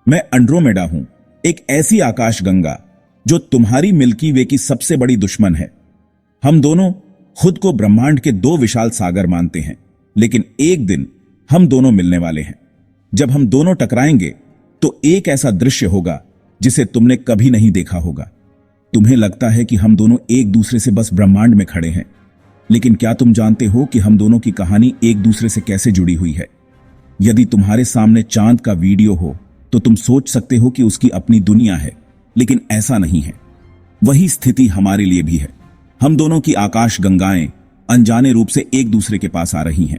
मैं एंड्रोमेडा हूं, एक ऐसी आकाशगंगा जो तुम्हारी मिल्की वे की सबसे बड़ी दुश्मन है। हम दोनों खुद को ब्रह्मांड के दो विशाल सागर मानते हैं, लेकिन एक दिन हम दोनों मिलने वाले हैं। जब हम दोनों टकराएंगे तो एक ऐसा दृश्य होगा जिसे तुमने कभी नहीं देखा होगा। तुम्हें लगता है कि हम दोनों एक दूसरे से बस ब्रह्मांड में खड़े हैं, लेकिन क्या तुम जानते हो कि हम दोनों की कहानी एक दूसरे से कैसे जुड़ी हुई है? यदि तुम्हारे सामने चांद का वीडियो हो तो तुम सोच सकते हो कि उसकी अपनी दुनिया है, लेकिन ऐसा नहीं है। वही स्थिति हमारे लिए भी है। हम दोनों की आकाश गंगाएं अनजाने रूप से एक दूसरे के पास आ रही हैं।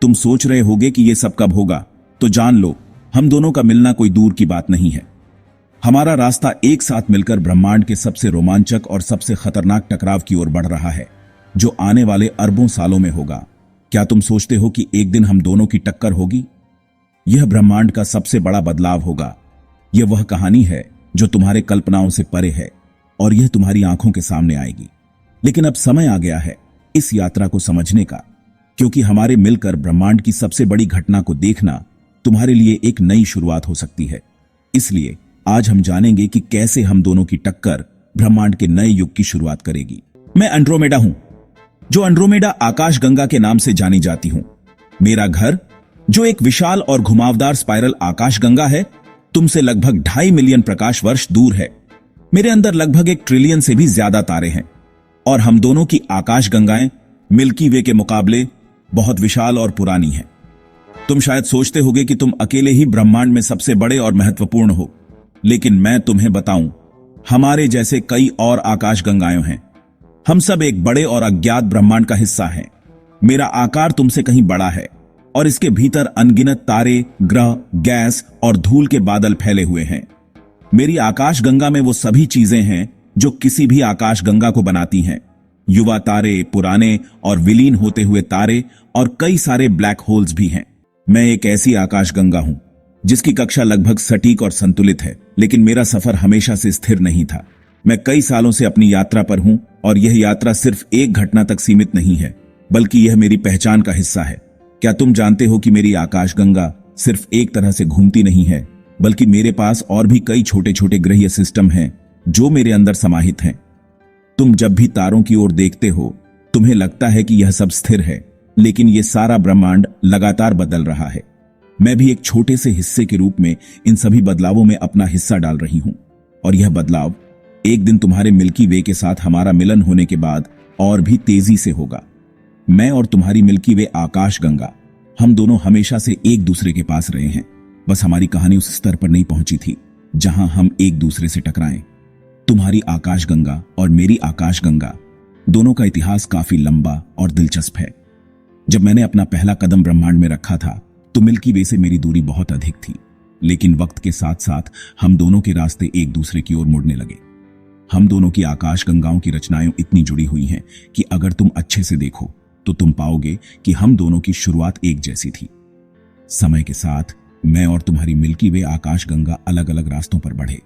तुम सोच रहे होगे कि यह सब कब होगा, तो जान लो, हम दोनों का मिलना कोई दूर की बात नहीं है। हमारा रास्ता एक साथ मिलकर ब्रह्मांड के सबसे रोमांचक और सबसे खतरनाक टकराव की ओर बढ़ रहा है, जो आने वाले अरबों सालों में होगा। क्या तुम सोचते हो कि एक दिन हम दोनों की टक्कर होगी? यह ब्रह्मांड का सबसे बड़ा बदलाव होगा। यह वह कहानी है जो तुम्हारे कल्पनाओं से परे है, और यह तुम्हारी आंखों के सामने आएगी। लेकिन अब समय आ गया है इस यात्रा को समझने का, क्योंकि हमारे मिलकर ब्रह्मांड की सबसे बड़ी घटना को देखना तुम्हारे लिए एक नई शुरुआत हो सकती है। इसलिए आज हम जानेंगे कि कैसे हम दोनों की टक्कर ब्रह्मांड के नए युग की शुरुआत करेगी। मैं एंड्रोमेडा हूं, जो एंड्रोमेडा आकाशगंगा के नाम से जानी जाती हूं। मेरा घर, जो एक विशाल और घुमावदार स्पाइरल आकाशगंगा है, तुमसे लगभग 2.5 मिलियन प्रकाश वर्ष दूर है। मेरे अंदर लगभग 1 ट्रिलियन से भी ज्यादा तारे हैं, और हम दोनों की आकाशगंगाएं मिल्की वे के मुकाबले बहुत विशाल और पुरानी हैं। तुम शायद सोचते होगे कि तुम अकेले ही ब्रह्मांड में सबसे बड़े और महत्वपूर्ण हो, लेकिन मैं तुम्हें बताऊं, हमारे जैसे कई और आकाशगंगाएं हैं। हम सब एक बड़े और अज्ञात ब्रह्मांड का हिस्सा हैं। मेरा आकार तुमसे कहीं बड़ा है, और इसके भीतर अनगिनत तारे, ग्रह, गैस और धूल के बादल फैले हुए हैं। मेरी आकाशगंगा में वो सभी चीजें हैं जो किसी भी आकाशगंगा को बनाती हैं। युवा तारे, पुराने और विलीन होते हुए तारे, और कई सारे ब्लैक होल्स भी हैं। मैं एक ऐसी आकाशगंगा हूं जिसकी कक्षा लगभग सटीक और संतुलित है, लेकिन मेरा सफर हमेशा से स्थिर नहीं था। मैं कई सालों से अपनी यात्रा पर हूं, और यह यात्रा सिर्फ एक घटना तक सीमित नहीं है, बल्कि यह मेरी पहचान का हिस्सा है। क्या तुम जानते हो कि मेरी आकाशगंगा सिर्फ एक तरह से घूमती नहीं है, बल्कि मेरे पास और भी कई छोटे छोटे ग्रहीय सिस्टम हैं जो मेरे अंदर समाहित हैं। तुम जब भी तारों की ओर देखते हो, तुम्हें लगता है कि यह सब स्थिर है, लेकिन यह सारा ब्रह्मांड लगातार बदल रहा है। मैं भी एक छोटे से हिस्से के रूप में इन सभी बदलावों में अपना हिस्सा डाल रही हूं, और यह बदलाव एक दिन तुम्हारे मिल्की वे के साथ हमारा मिलन होने के बाद और भी तेजी से होगा। मैं और तुम्हारी मिल्की वे आकाशगंगा, हम दोनों हमेशा से एक दूसरे के पास रहे हैं। बस हमारी कहानी उस स्तर पर नहीं पहुंची थी जहां हम एक दूसरे से टकराएं। तुम्हारी आकाशगंगा और मेरी आकाशगंगा दोनों का इतिहास काफी लंबा और दिलचस्प है। जब मैंने अपना पहला कदम ब्रह्मांड में रखा था, तो मिल्की वे से मेरी दूरी बहुत अधिक थी, लेकिन वक्त के साथ साथ हम दोनों के रास्ते एक दूसरे की ओर मुड़ने लगे। हम दोनों की आकाशगंगाओं की रचनाएं इतनी जुड़ी हुई हैं कि अगर तुम अच्छे से देखो तो तुम पाओगे कि हम दोनों की शुरुआत एक जैसी थी। समय के साथ मैं और तुम्हारी मिल्की वे आकाशगंगा अलग अलग रास्तों पर बढ़े।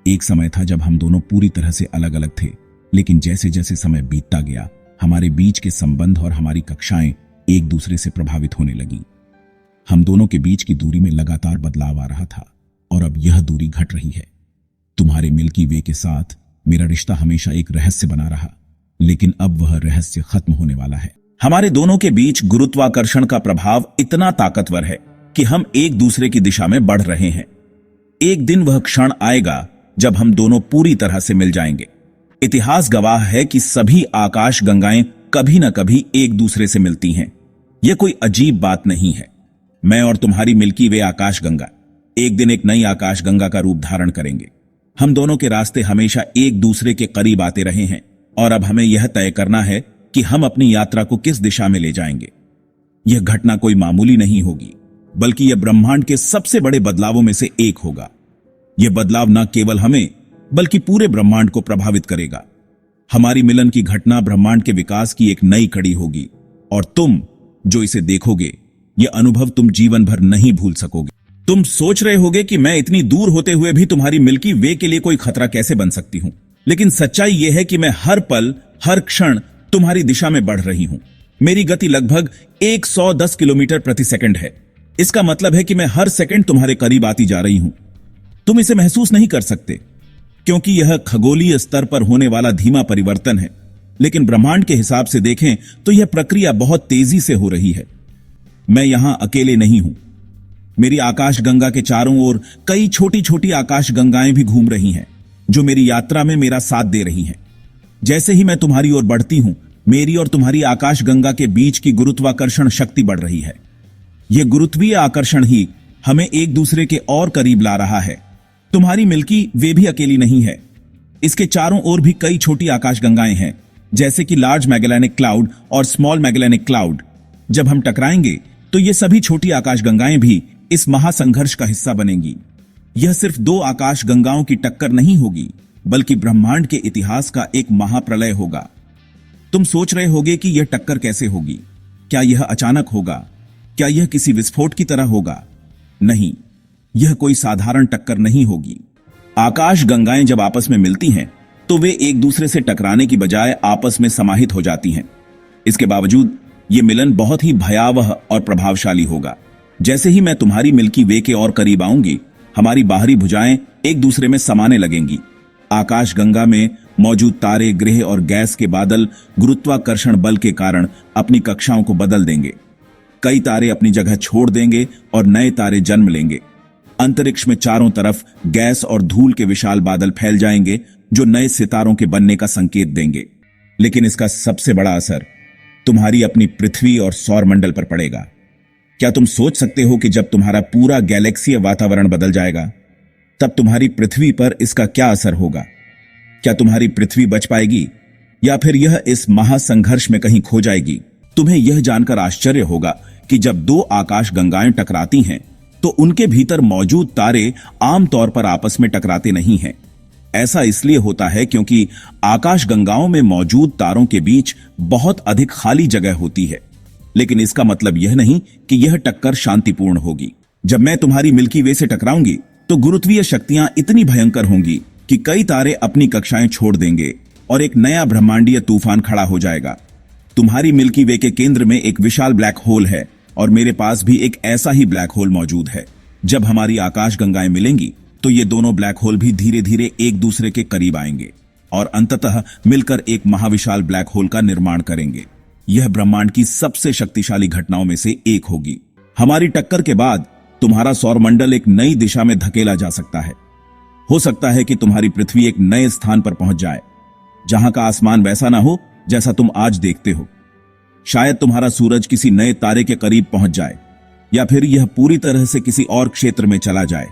एक समय था जब हम दोनों पूरी तरह से अलग अलग थे, लेकिन जैसे जैसे समय बीतता गया, हमारे बीच के संबंध और हमारी कक्षाएं एक दूसरे से प्रभावित होने लगी। हम दोनों के बीच की दूरी में लगातार बदलाव आ रहा था, और अब यह दूरी घट रही है। तुम्हारे मिल्की वे के साथ मेरा रिश्ता हमेशा एक रहस्य बना रहा, लेकिन अब वह रहस्य खत्म होने वाला है। हमारे दोनों के बीच गुरुत्वाकर्षण का प्रभाव इतना ताकतवर है कि हम एक दूसरे की दिशा में बढ़ रहे हैं। एक दिन वह क्षण आएगा जब हम दोनों पूरी तरह से मिल जाएंगे। इतिहास गवाह है कि सभी आकाशगंगाएं कभी न कभी एक दूसरे से मिलती हैं। यह कोई अजीब बात नहीं है। मैं और तुम्हारी मिल्की वे आकाशगंगा एक दिन एक नई आकाशगंगा का रूप धारण करेंगे। हम दोनों के रास्ते हमेशा एक दूसरे के करीब आते रहे हैं, और अब हमें यह तय करना है कि हम अपनी यात्रा को किस दिशा में ले जाएंगे। यह घटना कोई मामूली नहीं होगी, बल्कि यह ब्रह्मांड के सबसे बड़े बदलावों में से एक होगा। यह बदलाव न केवल हमें, बल्कि पूरे ब्रह्मांड को प्रभावित करेगा। हमारी मिलन की घटना ब्रह्मांड के विकास की एक नई कड़ी होगी, और तुम जो इसे देखोगे, यह अनुभव तुम जीवन भर नहीं भूल सकोगे। तुम सोच रहे होगे कि मैं इतनी दूर होते हुए भी तुम्हारी मिल्की वे के लिए कोई खतरा कैसे बन सकती हूं, लेकिन सच्चाई यह है कि मैं हर पल, हर क्षण तुम्हारी दिशा में बढ़ रही हूं। मेरी गति लगभग 110 किलोमीटर प्रति सेकंड है, इसका मतलब है कि मैं हर सेकंड तुम्हारे करीब आती जा रही हूं। तुम इसे महसूस नहीं कर सकते क्योंकि यह खगोलीय स्तर पर होने वाला धीमा परिवर्तन है, लेकिन ब्रह्मांड के हिसाब से देखें तो यह प्रक्रिया बहुत तेजी से हो रही है। मैं यहां अकेले नहीं हूं। मेरी आकाश गंगा के चारों ओर कई छोटी छोटी आकाश गंगाएं भी घूम रही हैं, जो मेरी यात्रा में मेरा साथ दे रही हैं। जैसे ही मैं तुम्हारी ओर बढ़ती हूं, मेरी और तुम्हारी आकाश गंगा के बीच की गुरुत्वाकर्षण शक्ति बढ़ रही है। यह गुरुत्वीय आकर्षण ही हमें एक दूसरे के और करीब ला रहा है। तुम्हारी मिल्की वे भी अकेली नहीं है। इसके चारों ओर भी कई छोटी आकाश गंगाएं हैं, जैसे कि लार्ज मैगेलेनिक क्लाउड और स्मॉल मैगेलेनिक क्लाउड। जब हम टकराएंगे तो ये सभी छोटी आकाश गंगाएं भी इस महासंघर्ष का हिस्सा बनेंगी। यह सिर्फ दो आकाश गंगाओं की टक्कर नहीं होगी, बल्कि ब्रह्मांड के इतिहास का एक महाप्रलय होगा। तुम सोच रहे होगे कि यह टक्कर कैसे होगी? क्या यह अचानक होगा? क्या यह किसी विस्फोट की तरह होगा? नहीं, यह कोई साधारण टक्कर नहीं होगी। आकाश गंगाएं जब आपस में मिलती हैं तो वे एक दूसरे से टकराने की बजाय आपस में समाहित हो जाती हैं। इसके बावजूद यह मिलन बहुत ही भयावह और प्रभावशाली होगा। जैसे ही मैं तुम्हारी मिल्की वे के और करीब आऊंगी, हमारी बाहरी भुजाएं एक दूसरे में समाने लगेंगी। आकाश गंगा में मौजूद तारे, ग्रह और गैस के बादल गुरुत्वाकर्षण बल के कारण अपनी कक्षाओं को बदल देंगे। कई तारे अपनी जगह छोड़ देंगे और नए तारे जन्म लेंगे। अंतरिक्ष में चारों तरफ गैस और धूल के विशाल बादल फैल जाएंगे, जो नए सितारों के बनने का संकेत देंगे। लेकिन इसका सबसे बड़ा असर तुम्हारी अपनी पृथ्वी और सौरमंडल पर पड़ेगा। क्या तुम सोच सकते हो कि जब तुम्हारा पूरा गैलेक्सीय वातावरण बदल जाएगा, तब तुम्हारी पृथ्वी पर इसका क्या असर होगा? क्या तुम्हारी पृथ्वी बच पाएगी या फिर यह इस महासंघर्ष में कहीं खो जाएगी? तुम्हें यह जानकर आश्चर्य होगा कि जब दो आकाश गंगाएं टकराती हैं तो उनके भीतर मौजूद तारे आमतौर पर आपस में टकराते नहीं हैं। ऐसा इसलिए होता है क्योंकि आकाश गंगाओं में मौजूद तारों के बीच बहुत अधिक खाली जगह होती है। लेकिन इसका मतलब यह नहीं कि यह टक्कर शांतिपूर्ण होगी। जब मैं तुम्हारी मिल्की वे से टकराऊंगी तो गुरुत्वीय शक्तियां इतनी भयंकर होंगी कि कई तारे अपनी कक्षाएं छोड़ देंगे और एक नया ब्रह्मांडीय तूफान खड़ा हो जाएगा। तुम्हारी मिल्की वे के केंद्र में एक विशाल ब्लैक होल है और मेरे पास भी एक ऐसा ही ब्लैक होल मौजूद है। जब हमारी आकाश गंगाएं मिलेंगी तो ये दोनों ब्लैक होल भी धीरे धीरे एक दूसरे के करीब आएंगे और अंततः मिलकर एक महाविशाल ब्लैक होल का निर्माण करेंगे। यह ब्रह्मांड की सबसे शक्तिशाली घटनाओं में से एक होगी। हमारी टक्कर के बाद तुम्हारा सौरमंडल एक नई दिशा में धकेला जा सकता है। हो सकता है कि तुम्हारी पृथ्वी एक नए स्थान पर पहुंच जाए, जहां का आसमान वैसा ना हो जैसा तुम आज देखते हो। शायद तुम्हारा सूरज किसी नए तारे के करीब पहुंच जाए, या फिर यह पूरी तरह से किसी और क्षेत्र में चला जाए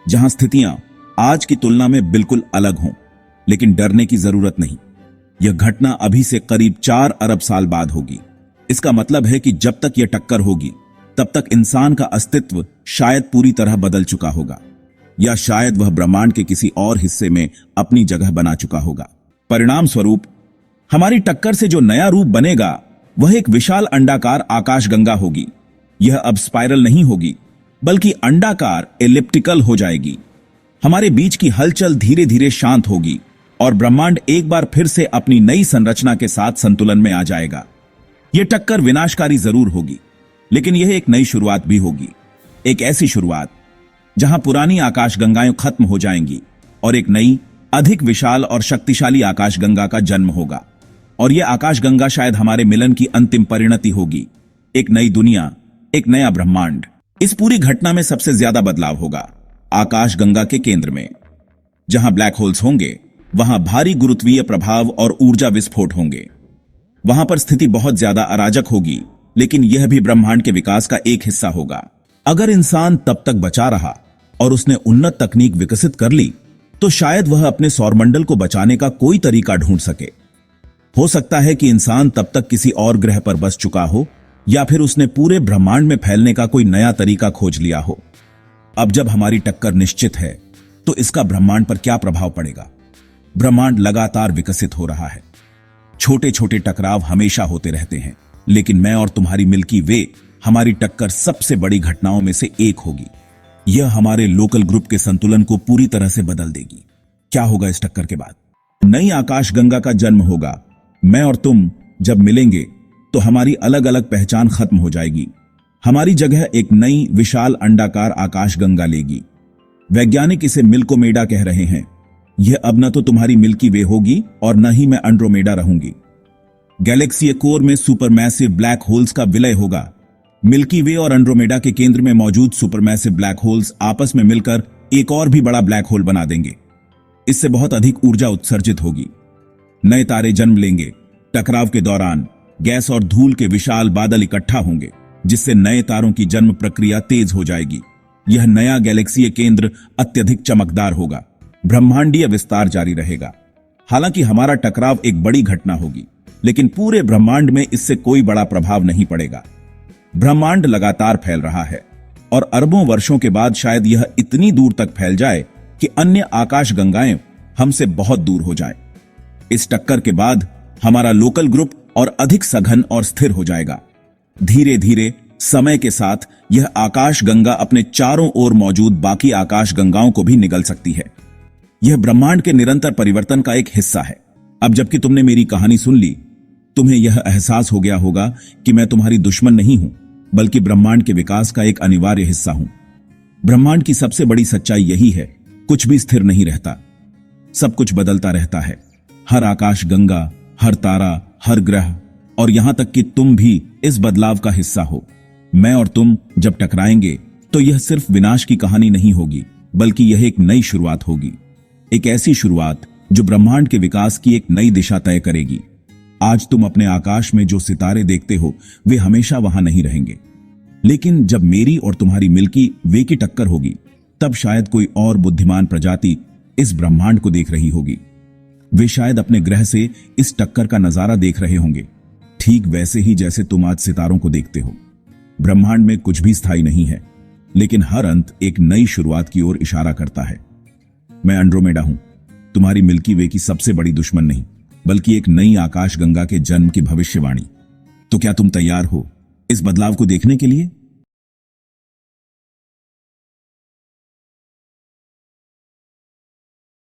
जहां स्थितियां आज की तुलना में बिल्कुल अलग हों। लेकिन डरने की जरूरत नहीं। यह घटना अभी से करीब 4 अरब साल बाद होगी। इसका मतलब है कि जब तक यह टक्कर होगी, तब तक इंसान का अस्तित्व शायद पूरी तरह बदल चुका होगा, या शायद वह ब्रह्मांड के किसी और हिस्से में अपनी जगह बना चुका होगा। परिणाम स्वरूप हमारी टक्कर से जो नया रूप बनेगा वह एक विशाल अंडाकार आकाशगंगा होगी। यह अब स्पाइरल नहीं होगी, बल्कि अंडाकार एलिप्टिकल हो जाएगी। हमारे बीच की हलचल धीरे धीरे शांत होगी और ब्रह्मांड एक बार फिर से अपनी नई संरचना के साथ संतुलन में आ जाएगा। यह टक्कर विनाशकारी जरूर होगी, लेकिन यह एक नई शुरुआत भी होगी। एक ऐसी शुरुआत जहां पुरानी आकाशगंगाएं खत्म हो जाएंगी और एक नई, अधिक विशाल और शक्तिशाली आकाशगंगा का जन्म होगा। और यह आकाशगंगा शायद हमारे मिलन की अंतिम परिणति होगी। एक नई दुनिया, एक नया ब्रह्मांड। इस पूरी घटना में सबसे ज्यादा बदलाव होगा आकाशगंगा के केंद्र में। जहां ब्लैक होल्स होंगे, वहां भारी गुरुत्वीय प्रभाव और ऊर्जा विस्फोट होंगे। वहां पर स्थिति बहुत ज्यादा अराजक होगी, लेकिन यह भी ब्रह्मांड के विकास का एक हिस्सा होगा। अगर इंसान तब तक बचा रहा और उसने उन्नत तकनीक विकसित कर ली, तो शायद वह अपने सौरमंडल को बचाने का कोई तरीका ढूंढ सके। हो सकता है कि इंसान तब तक किसी और ग्रह पर बस चुका हो, या फिर उसने पूरे ब्रह्मांड में फैलने का कोई नया तरीका खोज लिया हो। अब जब हमारी टक्कर निश्चित है, तो इसका ब्रह्मांड पर क्या प्रभाव पड़ेगा? ब्रह्मांड लगातार विकसित हो रहा है। छोटे छोटे टकराव हमेशा होते रहते हैं, लेकिन मैं और तुम्हारी मिल्की वे, हमारी टक्कर सबसे बड़ी घटनाओं में से एक होगी। यह हमारे लोकल ग्रुप के संतुलन को पूरी तरह से बदल देगी। क्या होगा इस टक्कर के बाद? नई आकाशगंगा का जन्म होगा। मैं और तुम जब मिलेंगे तो हमारी अलग अलग पहचान खत्म हो जाएगी। हमारी जगह एक नई विशाल अंडाकार आकाशगंगा लेगी। वैज्ञानिक इसे मिल्कोमेडा कह रहे हैं। यह अब न तो तुम्हारी मिल्की वे होगी और न ही मैं एंड्रोमेडा रहूंगी। गैलेक्सी कोर में सुपरमैसिव ब्लैक होल्स का विलय होगा। मिल्की वे और एंड्रोमेडा के केंद्र में मौजूद सुपरमैसिव ब्लैक होल्स आपस में मिलकर एक और भी बड़ा ब्लैक होल बना देंगे। इससे बहुत अधिक ऊर्जा उत्सर्जित होगी। नए तारे जन्म लेंगे। टकराव के दौरान गैस और धूल के विशाल बादल इकट्ठा होंगे, जिससे नए तारों की जन्म प्रक्रिया तेज हो जाएगी। यह नया गैलेक्सीय केंद्र अत्यधिक चमकदार होगा। ब्रह्मांडीय विस्तार जारी रहेगा। हालांकि हमारा टकराव एक बड़ी घटना होगी, लेकिन पूरे ब्रह्मांड में इससे कोई बड़ा प्रभाव नहीं पड़ेगा। ब्रह्मांड लगातार फैल रहा है और अरबों वर्षों के बाद शायद यह इतनी दूर तक फैल जाए कि अन्य आकाशगंगाएं हमसे बहुत दूर हो जाएं। इस टक्कर के बाद हमारा लोकल ग्रुप और अधिक सघन और स्थिर हो जाएगा। धीरे धीरे समय के साथ यह आकाशगंगा अपने चारों ओर मौजूद बाकी आकाशगंगाओं को भी निगल सकती है। यह ब्रह्मांड के निरंतर परिवर्तन का एक हिस्सा है। अब जबकि तुमने मेरी कहानी सुन ली, तुम्हें यह एहसास हो गया होगा कि मैं तुम्हारी दुश्मन नहीं हूं, बल्कि ब्रह्मांड के विकास का एक अनिवार्य हिस्सा हूं। ब्रह्मांड की सबसे बड़ी सच्चाई यही है, कुछ भी स्थिर नहीं रहता, सब कुछ बदलता रहता है। हर आकाशगंगा, हर तारा, हर ग्रह और यहां तक कि तुम भी इस बदलाव का हिस्सा हो। मैं और तुम जब टकराएंगे तो यह सिर्फ विनाश की कहानी नहीं होगी, बल्कि यह एक नई शुरुआत होगी। एक ऐसी शुरुआत जो ब्रह्मांड के विकास की एक नई दिशा तय करेगी। आज तुम अपने आकाश में जो सितारे देखते हो वे हमेशा वहां नहीं रहेंगे, लेकिन जब मेरी और तुम्हारी मिल्की वे की टक्कर होगी, तब शायद कोई और बुद्धिमान प्रजाति इस ब्रह्मांड को देख रही होगी। वे शायद अपने ग्रह से इस टक्कर का नजारा देख रहे होंगे, ठीक वैसे ही जैसे तुम आज सितारों को देखते हो। ब्रह्मांड में कुछ भी स्थायी नहीं है, लेकिन हर अंत एक नई शुरुआत की ओर इशारा करता है। मैं एंड्रोमेडा हूं, तुम्हारी मिल्की वे की सबसे बड़ी दुश्मन नहीं, बल्कि एक नई आकाशगंगा के जन्म की भविष्यवाणी। तो क्या तुम तैयार हो इस बदलाव को देखने के लिए?